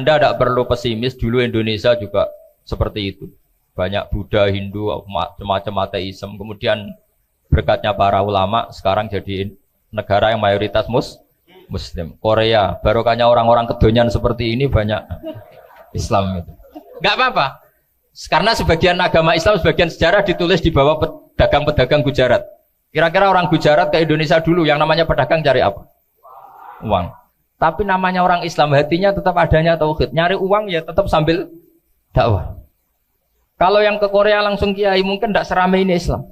Anda tidak perlu pesimis, dulu Indonesia juga seperti itu. Banyak Buddha, Hindu, macam-macam ateisme. Kemudian berkatnya para ulama, sekarang jadi negara yang mayoritas Muslim. Korea, barokahnya orang-orang kedonyan seperti ini banyak Islam itu. Enggak apa-apa. Karena sebagian agama Islam, sebagian sejarah ditulis di bawah pedagang-pedagang Gujarat. Kira-kira orang Gujarat ke Indonesia dulu, yang namanya pedagang cari apa? Uang. Tapi namanya orang Islam, hatinya tetap adanya tauhid. Nyari uang ya tetap sambil dakwah. Kalau yang ke Korea langsung kiai mungkin tidak seramai ini Islam.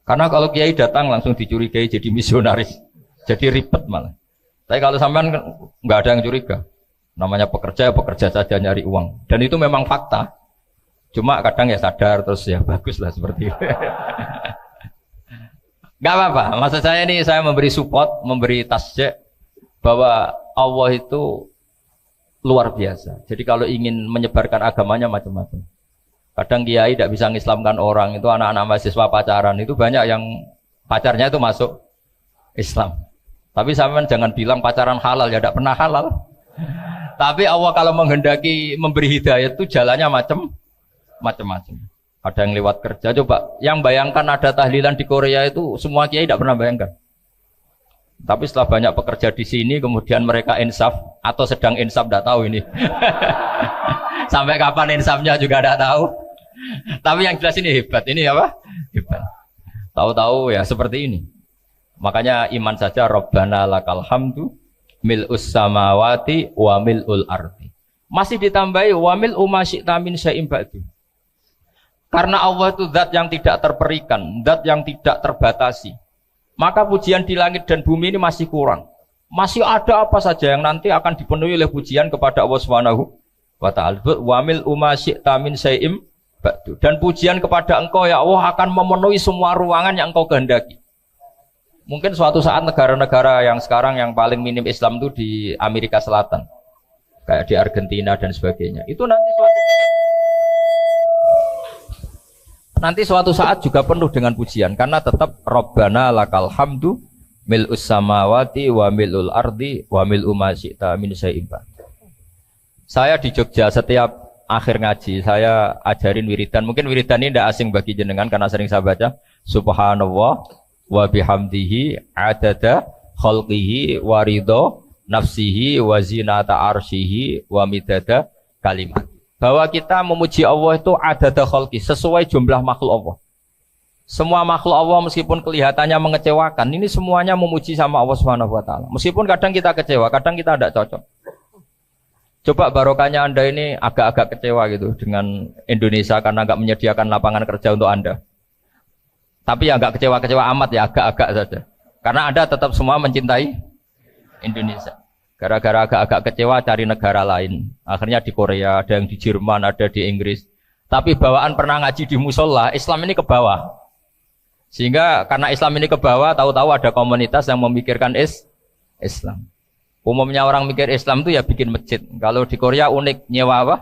Karena kalau kiai datang langsung dicurigai jadi misionaris. Jadi ribet malah. Tapi kalau sampean nggak ada yang curiga. Namanya pekerja, pekerja saja nyari uang. Dan itu memang fakta. Cuma kadang ya sadar terus ya bagus lah seperti itu. Gak apa-apa. Maksud saya ini saya memberi support, memberi tasjek bahwa Allah itu luar biasa. Jadi kalau ingin menyebarkan agamanya macam-macam. Kadang kiai tidak bisa mengislamkan orang, itu anak-anak mahasiswa pacaran, itu banyak yang pacarnya itu masuk Islam. Tapi sampean jangan bilang pacaran halal, ya tidak pernah halal. Tapi Allah kalau menghendaki memberi hidayah itu jalannya macam-macam. Ada yang lewat kerja, coba yang bayangkan ada tahlilan di Korea itu semua kiai tidak pernah bayangkan. Tapi setelah banyak pekerja di sini, kemudian mereka insaf atau sedang insaf, tidak tahu ini. Sampai kapan insafnya juga tidak tahu. Tapi yang jelas ini hebat. Ini apa? Hebat. Tahu-tahu ya seperti ini. Makanya iman saja. Rabbana lakal hamdu mil'us samawati wa mil'ul ardi. Masih ditambahi wa mil'u ma syi'ta min syai'in ba'du. Karena Allah itu zat yang tidak terperikan, zat yang tidak terbatasi. Maka pujian di langit dan bumi ini masih kurang. Masih ada apa saja yang nanti akan dipenuhi oleh pujian kepada Allah Subhanahu wa ta'ala. Wa mil'u ma syi'ta min syai'in ba'du. Dan pujian kepada Engkau ya Allah akan memenuhi semua ruangan yang Engkau kehendaki. Mungkin suatu saat negara-negara yang sekarang yang paling minim Islam itu di Amerika Selatan. Kayak di Argentina dan sebagainya. Itu nanti suatu saat juga penuh dengan pujian. Karena tetap Rabbana lakal hamdu mil'us samawati wa mil'ul ardi wa mil'u ma syi'ta min syai'in ba'du. Saya di Jogja setiap akhir ngaji saya ajarin wiridan. Mungkin wiridan ini tidak asing bagi jenengan karena sering saya baca. Subhanallah wa bihamdihi adada khalqihi wa ridho nafsihi wa zinata arsyihi wa midada kalimat. Bahwa kita memuji Allah itu adada khalqi, sesuai jumlah makhluk Allah. Semua makhluk Allah meskipun kelihatannya mengecewakan, ini semuanya memuji sama Allah Subhanahu wa taala. Meskipun kadang kita kecewa, kadang kita tidak cocok. Coba barokahnya Anda ini agak-agak kecewa gitu dengan Indonesia karena enggak menyediakan lapangan kerja untuk Anda. Tapi ya enggak kecewa-kecewa amat ya, agak-agak saja. Karena Anda tetap semua mencintai Indonesia. Gara-gara agak-agak kecewa cari negara lain. Akhirnya di Korea, ada yang di Jerman, ada di Inggris. Tapi bawaan pernah ngaji di musola, Islam ini ke bawah. Sehingga karena Islam ini ke bawah, tahu-tahu ada komunitas yang memikirkan Islam. Umumnya orang mikir Islam itu ya bikin masjid. Kalau di Korea unik, nyewa apa?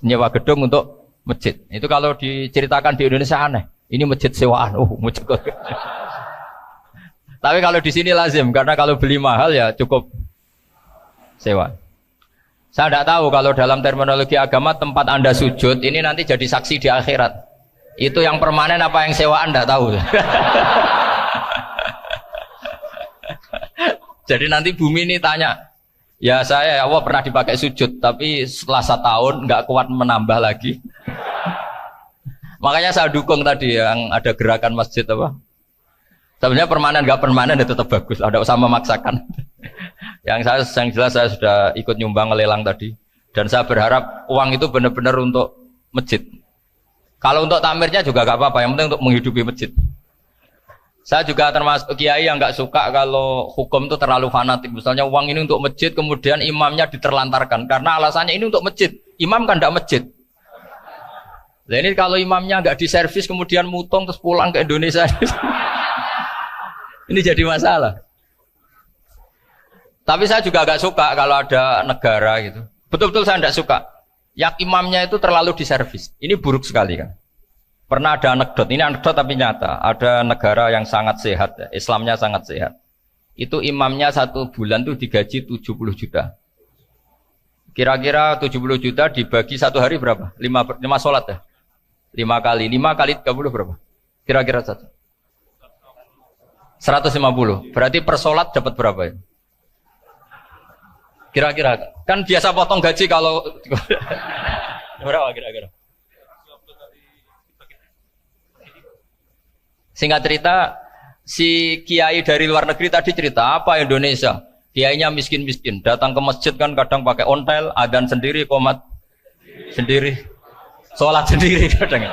Nyewa gedung untuk masjid. Itu kalau diceritakan di Indonesia aneh. Ini masjid sewaan. Masjid. Tapi kalau di sini lazim, karena kalau beli mahal ya cukup sewa. Saya tidak tahu kalau dalam terminologi agama tempat Anda sujud ini nanti jadi saksi di akhirat. Itu yang permanen apa yang sewaan tidak tahu. Jadi nanti bumi ini tanya, ya saya ya Allah pernah dipakai sujud, tapi setelah 1 tahun nggak kuat menambah lagi. Makanya saya dukung tadi yang ada gerakan masjid apa. Sebenarnya permanen nggak permanen itu tetap bagus, ada usah memaksakan. Yang jelas saya sudah ikut nyumbang lelang tadi, dan saya berharap uang itu benar-benar untuk masjid. Kalau untuk tamirnya juga nggak apa-apa, yang penting untuk menghidupi masjid. Saya juga termasuk kiai yang nggak suka kalau hukum itu terlalu fanatik. Misalnya uang ini untuk masjid, kemudian imamnya diterlantarkan karena alasannya ini untuk masjid. Imam kan nggak masjid. Nah ini kalau imamnya nggak diservis kemudian mutung terus pulang ke Indonesia. Ini jadi masalah. Tapi saya juga agak suka kalau ada negara gitu. Betul-betul saya tidak suka. Yang imamnya itu terlalu diservis. Ini buruk sekali kan. Pernah ada anekdot, ini anekdot tapi nyata. Ada negara yang sangat sehat, ya. Islamnya sangat sehat. Itu imamnya 1 bulan tuh digaji 70 juta. Kira-kira 70 juta dibagi satu hari berapa? 5 sholat ya? 5 kali 30 berapa? Kira-kira satu. 150. Berarti per sholat dapat berapa ya? Kira-kira. Kan biasa potong gaji kalau berapa kira-kira? Singkat cerita, si kiai dari luar negeri tadi cerita apa Indonesia? Kiainya miskin-miskin, datang ke masjid kan kadang pakai ontel, adzan sendiri, qomat sendiri, sholat sendiri kadang.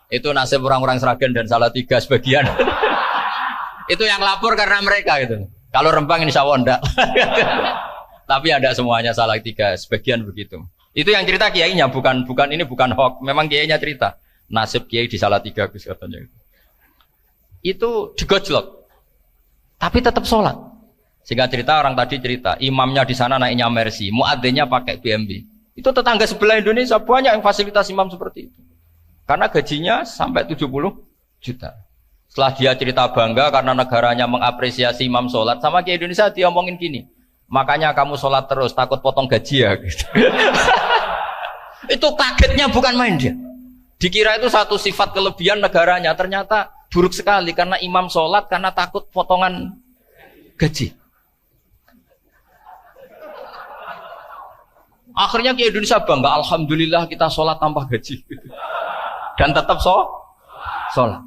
Itu nasib orang-orang Sragen dan Salatiga sebagian. Itu yang lapor karena mereka gitu. Kalau Rembang insya Allah enggak. Tapi ada semuanya Salatiga, sebagian begitu. Itu yang cerita kiainya, bukan hoax. Memang kiainya cerita. Nasib kiai di Salatiga katanya. Itu digojlok. Tapi tetap sholat. Sehingga cerita orang tadi cerita, imamnya di sana naiknya Mercy, muadzinnya pakai BMW. Itu tetangga sebelah Indonesia banyak yang fasilitas imam seperti itu. Karena gajinya sampai 70 juta. Setelah dia cerita bangga karena negaranya mengapresiasi imam sholat, sama Kiai Indonesia dia omongin gini, makanya kamu sholat terus, takut potong gaji ya. Gitu. Itu kagetnya bukan main dia. Dikira itu satu sifat kelebihan negaranya, ternyata buruk sekali karena imam sholat karena takut potongan gaji. Akhirnya Kiai Indonesia bangga, alhamdulillah kita sholat tanpa gaji. Dan tetap sholat.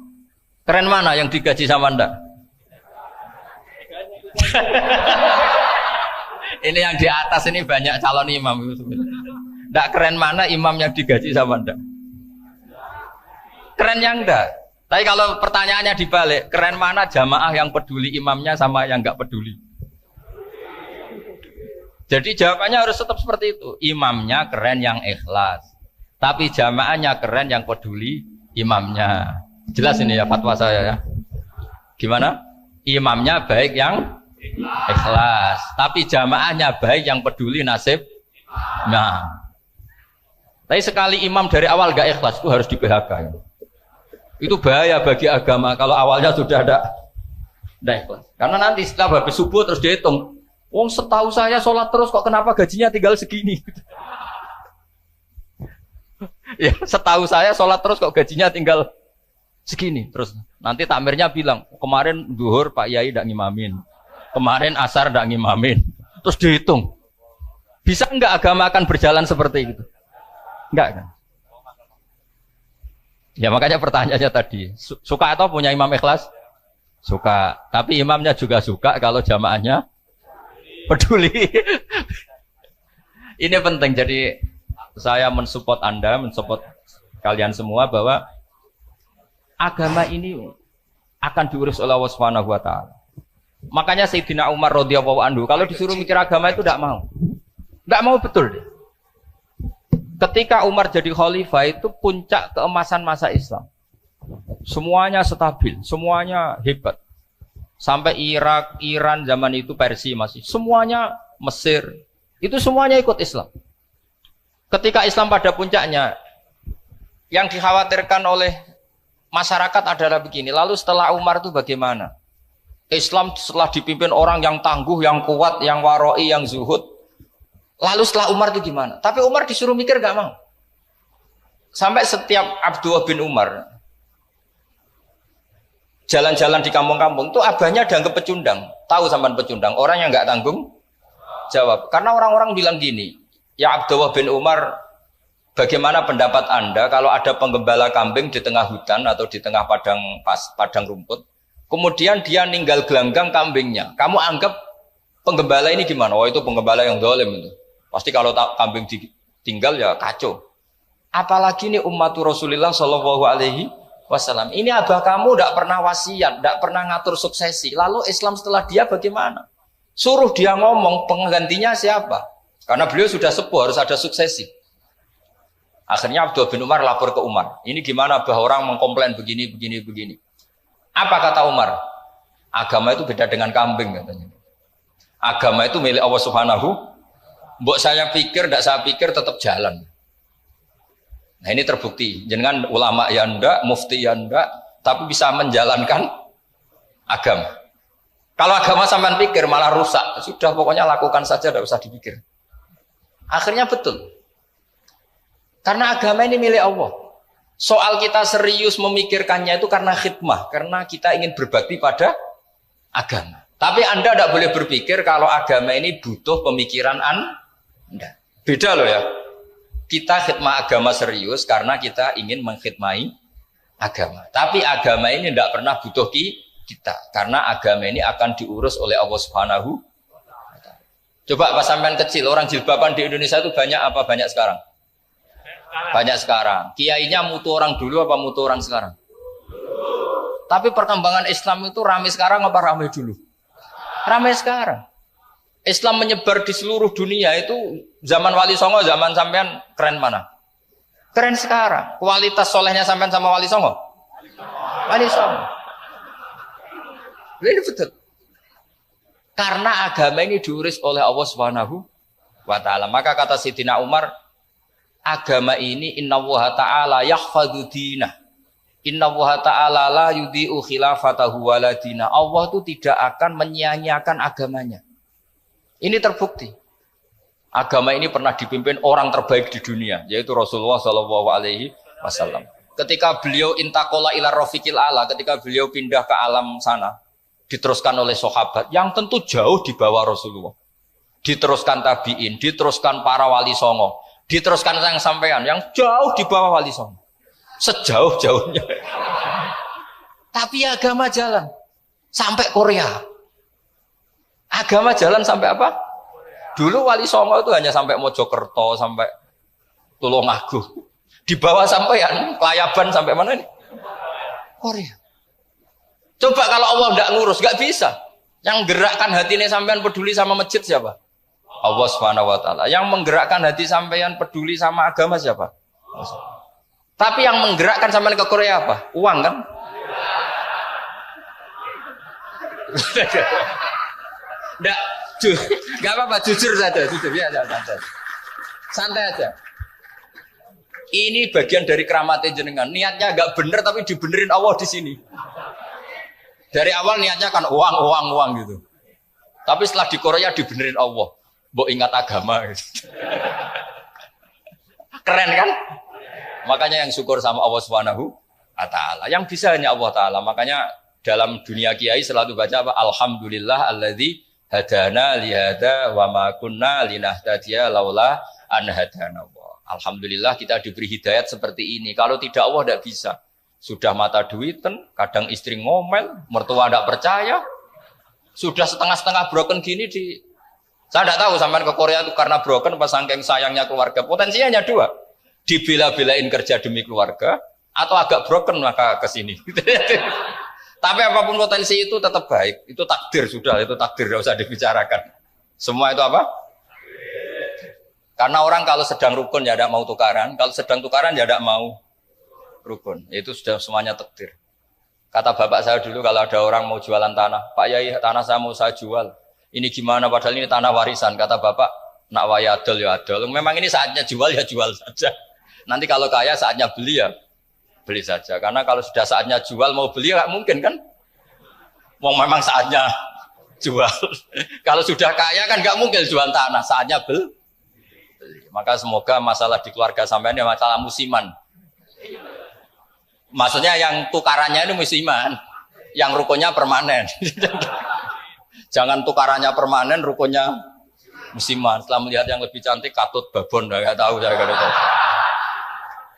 Keren mana yang digaji sama Anda? Ini yang di atas ini banyak calon imam. Tidak keren mana imam yang digaji sama Anda? Keren yang enggak. Tapi kalau pertanyaannya dibalik, keren mana jamaah yang peduli imamnya sama yang enggak peduli? Jadi jawabannya harus tetap seperti itu. Imamnya keren yang ikhlas. Tapi jamaahnya keren yang peduli imamnya. Jelas ini ya fatwa saya ya. Gimana? Imamnya baik yang ikhlas. Tapi jamaahnya baik yang peduli nasib. Nah. Tapi sekali imam dari awal gak ikhlas itu harus di PHK. Ya. Itu bahaya bagi agama kalau awalnya sudah ada ikhlas. Karena nanti setelah habis subuh terus dihitung. Wong setahu saya sholat terus kok kenapa gajinya tinggal segini? Ya setahu saya sholat terus kok gajinya tinggal segini. Terus nanti takmirnya bilang kemarin duhur Pak Yai tidak ngimamin, kemarin asar tidak ngimamin. Terus dihitung, bisa enggak agama akan berjalan seperti itu? Enggak kan? Ya makanya pertanyaannya tadi, suka atau punya imam ikhlas? Suka, tapi imamnya juga suka kalau jamaahnya peduli. Ini penting. Jadi saya mensupport Anda, mensupport kalian semua bahwa agama ini akan diurus oleh Allah Subhanahu wa taala. Makanya Sayyidina Umar radhiyallahu anhu kalau disuruh mikir agama itu tidak mau. Tidak mau betul deh. Ketika Umar jadi khalifah itu puncak keemasan masa Islam. Semuanya stabil, semuanya hebat. Sampai Irak, Iran zaman itu Persia masih. Semuanya Mesir. Itu semuanya ikut Islam. Ketika Islam pada puncaknya, yang dikhawatirkan oleh masyarakat adalah begini. Lalu setelah Umar itu bagaimana? Islam setelah dipimpin orang yang tangguh, yang kuat, yang waroi, yang zuhud. Lalu setelah Umar itu gimana? Tapi Umar disuruh mikir gak mau. Sampai setiap Abdullah bin Umar jalan-jalan di kampung-kampung itu abahnya dianggap pecundang. Tahu sampean pecundang? Orang yang nggak tanggung jawab. Karena orang-orang bilang gini, ya Abdullah bin Umar, bagaimana pendapat Anda kalau ada penggembala kambing di tengah hutan atau di tengah padang rumput, kemudian dia ninggal gelanggang kambingnya. Kamu anggap penggembala ini gimana? Oh itu penggembala yang zalim itu. Pasti kalau kambing ditinggal ya kacau. Apalagi ini ummatur Rasulullah Shallallahu Alaihi Wasallam. Ini abah kamu tidak pernah wasiat, tidak pernah ngatur suksesi. Lalu Islam setelah dia bagaimana? Suruh dia ngomong penggantinya siapa? Karena beliau sudah sepuh, harus ada suksesi. Akhirnya Abdullah bin Umar lapor ke Umar. Ini gimana abah orang mengkomplain begini. Apa kata Umar? Agama itu beda dengan kambing katanya. Agama itu milik Allah Subhanahu. Mbok saya pikir, tidak saya pikir tetap jalan. Nah ini terbukti, jangan ulama ya enggak, mufti ya enggak, tapi bisa menjalankan agama. Kalau agama sampean pikir malah rusak, sudah pokoknya lakukan saja, tidak usah dipikir. Akhirnya betul. Karena agama ini milik Allah. Soal kita serius memikirkannya itu karena khidmah, karena kita ingin berbakti pada agama. Tapi Anda tidak boleh berpikir kalau agama ini butuh pemikiran Anda. Beda loh ya. Kita khidmah agama serius karena kita ingin mengkhidmai agama. Tapi agama ini tidak pernah butuh kita, karena agama ini akan diurus oleh Allah Subhanahu wa Ta'ala. Coba pas sampean kecil, orang jilbaban di Indonesia itu banyak apa banyak sekarang? Banyak sekarang. Kiainya mutu orang dulu apa mutu orang sekarang? Tapi perkembangan Islam itu ramai sekarang apa ramai dulu? Ramai sekarang. Islam menyebar di seluruh dunia itu zaman Wali Songo, zaman sampean keren mana? Keren sekarang. Kualitas solehnya sampean sama Wali Songo? Wali Songo. Ini betul. Karena agama ini diurus oleh Allah Subhanahu wa Ta'ala. Maka kata Sayyidina Umar, agama ini innallaha ta'ala yahfadhu dinah. Innallaha ta'ala la yudhi'u khilafatahu waladina. Allah itu tidak akan menyia-nyiakan agamanya. Ini terbukti. Agama ini pernah dipimpin orang terbaik di dunia, yaitu Rasulullah SAW. Ketika beliau intaqala ila rafiqil a'la, ketika beliau pindah ke alam sana, diteruskan oleh sahabat yang tentu jauh di bawah Rasulullah. Diteruskan tabi'in, diteruskan para wali songo, diteruskan yang sampean yang jauh di bawah Wali Songo, sejauh-jauhnya. Tapi agama jalan sampai Korea. Agama jalan sampai apa? Dulu Wali Songo itu hanya sampai Mojokerto, sampai Tulungagung. Di bawah sampean, Klayaban sampai mana ini? Korea. Coba kalau Allah tidak ngurus, nggak bisa. Yang gerakkan hatinya sampean peduli sama masjid siapa? Allah Subhanahu wa Ta'ala. Yang menggerakkan hati sampean peduli sama agama siapa? Tapi yang menggerakkan sampean ke Korea apa? Uang kan? Enggak apa-apa, jujur saja, jujur ya, santai aja. Ini bagian dari keramatnya jenengan. Niatnya agak bener tapi dibenerin Allah di sini. Dari awal niatnya kan uang gitu. Tapi setelah di Korea dibenerin Allah. Mbok ingat agama gitu. Keren kan? Makanya yang syukur sama Allah Subhanahu wa Ta'ala. Yang bisa hanya Allah Ta'ala. Makanya dalam dunia kiai selalu baca apa? Alhamdulillah alladzi hadana lihada wa ma kunna linahtadiya laula an hadana Allah. Alhamdulillah kita diberi hidayat seperti ini. Kalau tidak Allah tidak bisa. Sudah mata duiten, kadang istri ngomel, mertua tidak percaya. Sudah setengah-setengah broken gini saya tidak tahu sampai ke Korea itu karena broken pas saking sayangnya keluarga. Potensinya hanya dua. Dibela-belain kerja demi keluarga atau agak broken maka ke sini. Tapi apapun potensi itu tetap baik. Itu takdir sudah, itu takdir tidak usah dibicarakan. Semua itu apa? Karena orang kalau sedang rukun ya tidak mau tukaran, kalau sedang tukaran ya tidak mau rukun. Itu sudah semuanya takdir. Kata bapak saya dulu kalau ada orang mau jualan tanah, Pak Yai tanah saya mau saya jual. Ini gimana padahal ini tanah warisan. Kata bapak, nak waya adol ya adol. Memang ini saatnya jual ya jual saja. Nanti kalau kaya saatnya beli ya beli saja. Karena kalau sudah saatnya jual mau beli nggak mungkin kan? Mau memang saatnya jual. Kalau sudah kaya kan nggak mungkin jual tanah. Saatnya beli. Maka semoga masalah di keluarga sampean ya masalah musiman. Maksudnya yang tukarannya ini musiman, yang rukunnya permanen. Jangan tukarannya permanen, rukunnya musiman. Setelah melihat yang lebih cantik, katut babon, nggak tahu saya kalau tahu.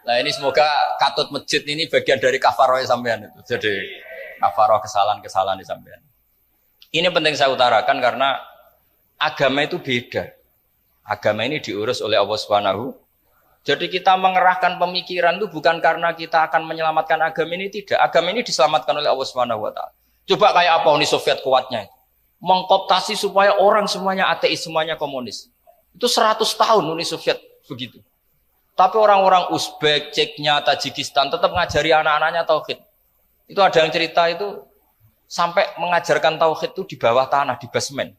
Nah ini semoga katut masjid ini bagian dari kafaroh sampean itu. Jadi kafaroh kesalahan-kesalahan di sampean. Ini penting saya utarakan karena agama itu beda. Agama ini diurus oleh Allah Subhanahu. Jadi kita mengerahkan pemikiran itu bukan karena kita akan menyelamatkan agama ini, tidak. Agama ini diselamatkan oleh Allah Subhanahu wa Ta'ala. Coba kayak apa Uni Soviet kuatnya itu. Mengkooptasi supaya orang semuanya ateis, semuanya komunis. Itu 100 tahun Uni Soviet begitu. Tapi orang-orang Uzbek, Ceknya, Tajikistan tetap ngajari anak-anaknya tauhid. Itu ada yang cerita itu sampai mengajarkan tauhid itu di bawah tanah, di basement.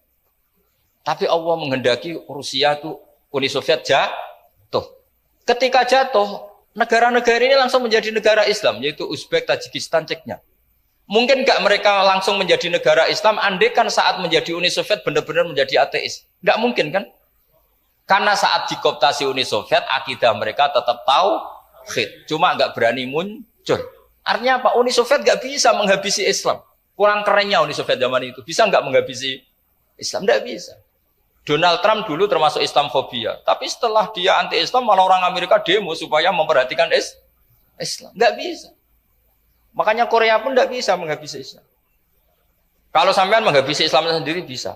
Tapi Allah menghendaki Rusia itu Uni Soviet jatuh. Ketika jatuh, negara-negara ini langsung menjadi negara Islam, yaitu Uzbek, Tajikistan, Ceknya. Mungkin nggak mereka langsung menjadi negara Islam, andai kan saat menjadi Uni Soviet benar-benar menjadi ateis. Nggak mungkin kan? Karena saat dikooptasi Uni Soviet, akidah mereka tetap tauhid, cuma nggak berani muncul. Artinya apa? Uni Soviet nggak bisa menghabisi Islam. Kurang kerennya Uni Soviet zaman itu. Bisa nggak menghabisi Islam? Nggak bisa. Donald Trump dulu termasuk Islamfobia, tapi setelah dia anti-Islam, malah orang Amerika demo supaya memperhatikan Islam. Nggak bisa. Makanya Korea pun nggak bisa menghabisi Islam. Kalau sampean menghabisi Islam sendiri bisa.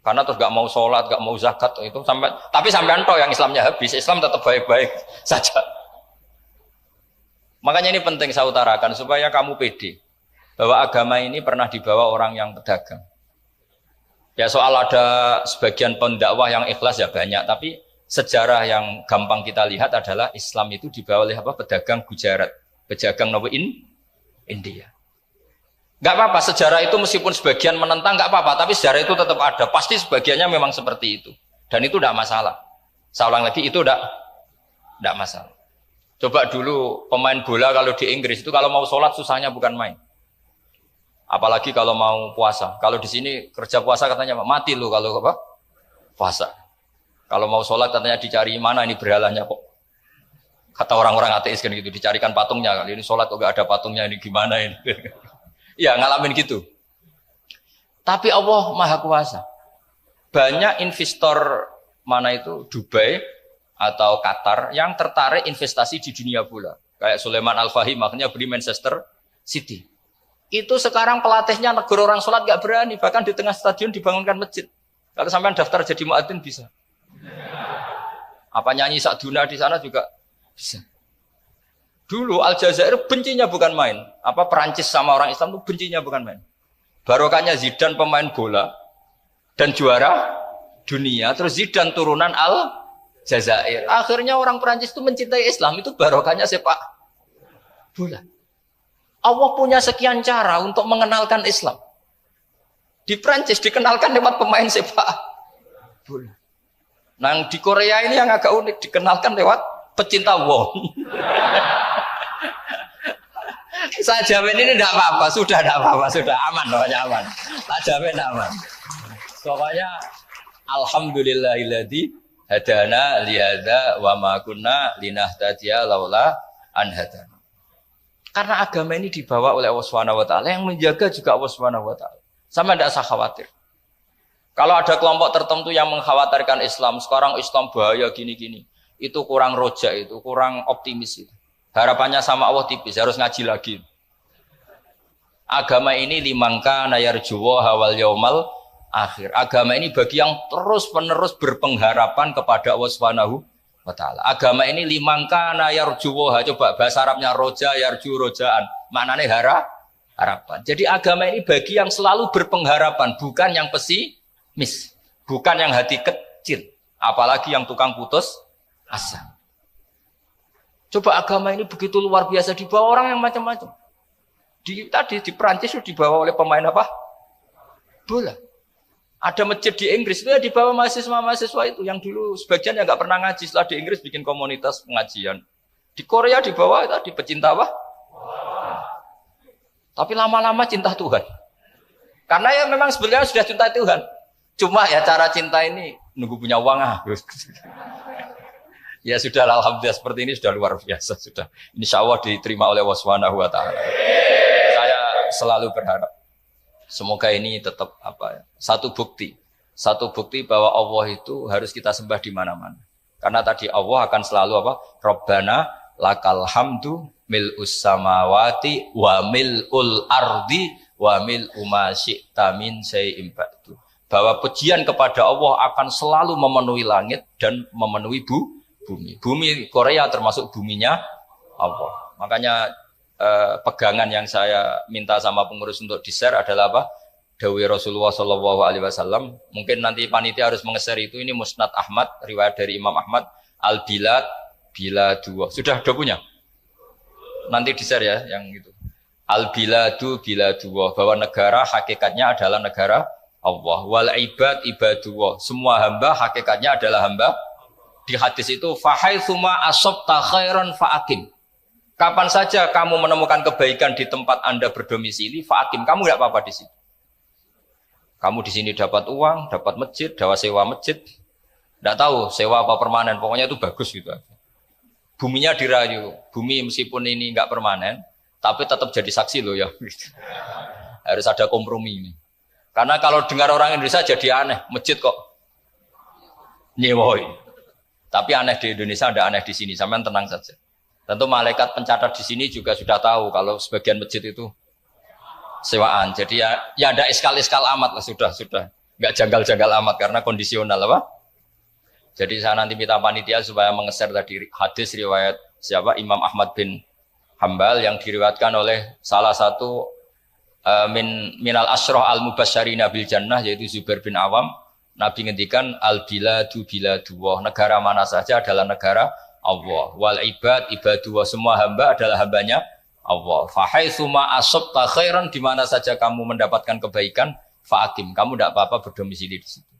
Karena terus gak mau sholat, gak mau zakat itu sampai, tapi sampean toh yang Islamnya habis, Islam tetap baik-baik saja. Makanya ini penting saya utarakan supaya kamu pede bahwa agama ini pernah dibawa orang yang pedagang. Ya soal ada sebagian pendakwah yang ikhlas ya banyak, tapi sejarah yang gampang kita lihat adalah Islam itu dibawa oleh apa? Pedagang Gujarat, pedagang India. Gak apa-apa, sejarah itu meskipun sebagian menentang gak apa-apa, tapi sejarah itu tetap ada. Pasti sebagiannya memang seperti itu. Dan itu tidak masalah. Saya ulang lagi, itu tidak masalah. Coba dulu pemain bola kalau di Inggris itu kalau mau sholat susahnya bukan main. Apalagi kalau mau puasa. Kalau di sini kerja puasa katanya mati lu kalau apa? Puasa. Kalau mau sholat katanya dicari mana ini berhalanya kok. Kata orang-orang ateis kan gitu, dicarikan patungnya. Kali ini sholat kok gak ada patungnya, ini gimana ini. Ya ngalamin gitu. Tapi Allah Maha Kuasa. Banyak investor mana itu Dubai atau Qatar yang tertarik investasi di dunia bola. Kayak Sulaiman Al-Fahim makanya beli Manchester City. Itu sekarang pelatihnya negara orang sholat gak berani. Bahkan di tengah stadion dibangunkan masjid. Kalau sampai daftar jadi muadzin bisa. Apa nyanyi Sakduna di sana juga bisa. Dulu Aljazair bencinya bukan main. Apa Perancis sama orang Islam itu bencinya bukan main. Barokahnya Zidane pemain bola dan juara dunia. Terus Zidane turunan Aljazair. Akhirnya orang Perancis itu mencintai Islam. Itu barokahnya sepak bola. Allah punya sekian cara untuk mengenalkan Islam. Di Perancis dikenalkan lewat pemain sepak bola. Nah di Korea ini yang agak unik, dikenalkan lewat pecinta wong. Saya jamin ini tidak apa-apa, sudah tidak apa-apa, sudah aman, pokoknya aman. Tak jamin aman. Pokoknya alhamdulillahilladzi hadana lihada wa ma kunna linahtadiya laula an hadana. Karena agama ini dibawa oleh Allah Subhanahu wa taala, yang menjaga juga Allah Subhanahu wa taala. Sama tidak usah khawatir. Kalau ada kelompok tertentu yang mengkhawatirkan Islam, sekarang Islam bahaya gini-gini, itu kurang roja, itu kurang optimis itu. Harapannya sama Allah tipis, harus ngaji lagi. Agama ini limangka nayarjuwa hawal yaumal akhir. Agama ini bagi yang terus-menerus berpengharapan kepada Allah Subhanahu wa taala. Agama ini limangka nayarjuwa, coba bahasa Arabnya roja yarju rojaan. Maknanya harapan. Jadi agama ini bagi yang selalu berpengharapan, bukan yang pesimis, bukan yang hati kecil, apalagi yang tukang putus asa. Coba agama ini begitu luar biasa dibawa orang yang macam-macam. Tadi di Perancis itu dibawa oleh pemain apa? Bola. Ada masjid di Inggris itu ya dibawa mahasiswa-mahasiswa itu yang dulu sebagian yang nggak pernah ngaji, setelah di Inggris bikin komunitas pengajian. Di Korea dibawa tadi pecinta apa? Tapi lama-lama cinta Tuhan. Karena ya memang sebenarnya sudah cinta Tuhan. Cuma ya cara cinta ini nunggu punya uang Ya sudah, alhamdulillah seperti ini sudah luar biasa, sudah. Insya Allah diterima oleh Allah Subhanahu wa taala. Saya selalu berharap semoga ini tetap satu bukti bahwa Allah itu harus kita sembah di mana-mana. Karena tadi Allah akan selalu Rabbana lakal hamdu mil'us samawati wa mil'ul ardi wa mil'u ma syi'ta min syai'in ba'du. Bahwa pujian kepada Allah akan selalu memenuhi langit dan memenuhi bumi. Bumi Korea termasuk buminya Allah. Makanya pegangan yang saya minta sama pengurus untuk di-share adalah apa? Dawai Rasulullah SAW. Mungkin nanti panitia harus menge-share itu. Ini Musnad Ahmad, riwayat dari Imam Ahmad. Al-Bilad Biladullah. Sudah punya? Nanti di-share ya yang itu. Al-Biladu Biladullah. Bahwa negara hakikatnya adalah negara Allah. Wal ibad ibadullah. Semua hamba hakikatnya adalah hamba. Di hadis itu fahaitsuma asabta khairan fa'akim. Kapan saja kamu menemukan kebaikan di tempat Anda berdomisili, fa'akim, kamu enggak apa-apa di situ. Kamu di sini dapat uang, dapat masjid, dapat sewa masjid. Tidak tahu sewa apa permanen, pokoknya itu bagus gitu. Buminya dirayu, bumi meskipun ini nggak permanen, tapi tetap jadi saksi loh ya. Harus ada kompromi ini. Karena kalau dengar orang Indonesia jadi aneh, masjid kok nyewoi. Tapi aneh di Indonesia, ada aneh di sini. Sampean tenang saja. Tentu malaikat pencatat di sini juga sudah tahu kalau sebagian masjid itu sewaan. Jadi ya ada iskal-iskal amat lah sudah. Nggak janggal-janggal amat karena kondisional apa? Jadi saya nanti minta panitia supaya mengeser tadi hadis riwayat siapa Imam Ahmad bin Hambal yang diriwayatkan oleh salah satu minal asroh al mubasyarina bil jannah yaitu Zubair bin Awam. Nabi ngendikan al biladu biladullah, negara mana saja adalah negara Allah. Wal ibadullah, semua hamba adalah hambanya Allah. Fa haitsu ma asabta khairan, di mana saja kamu mendapatkan kebaikan, fa'akim, kamu tidak apa-apa berdomisili di situ.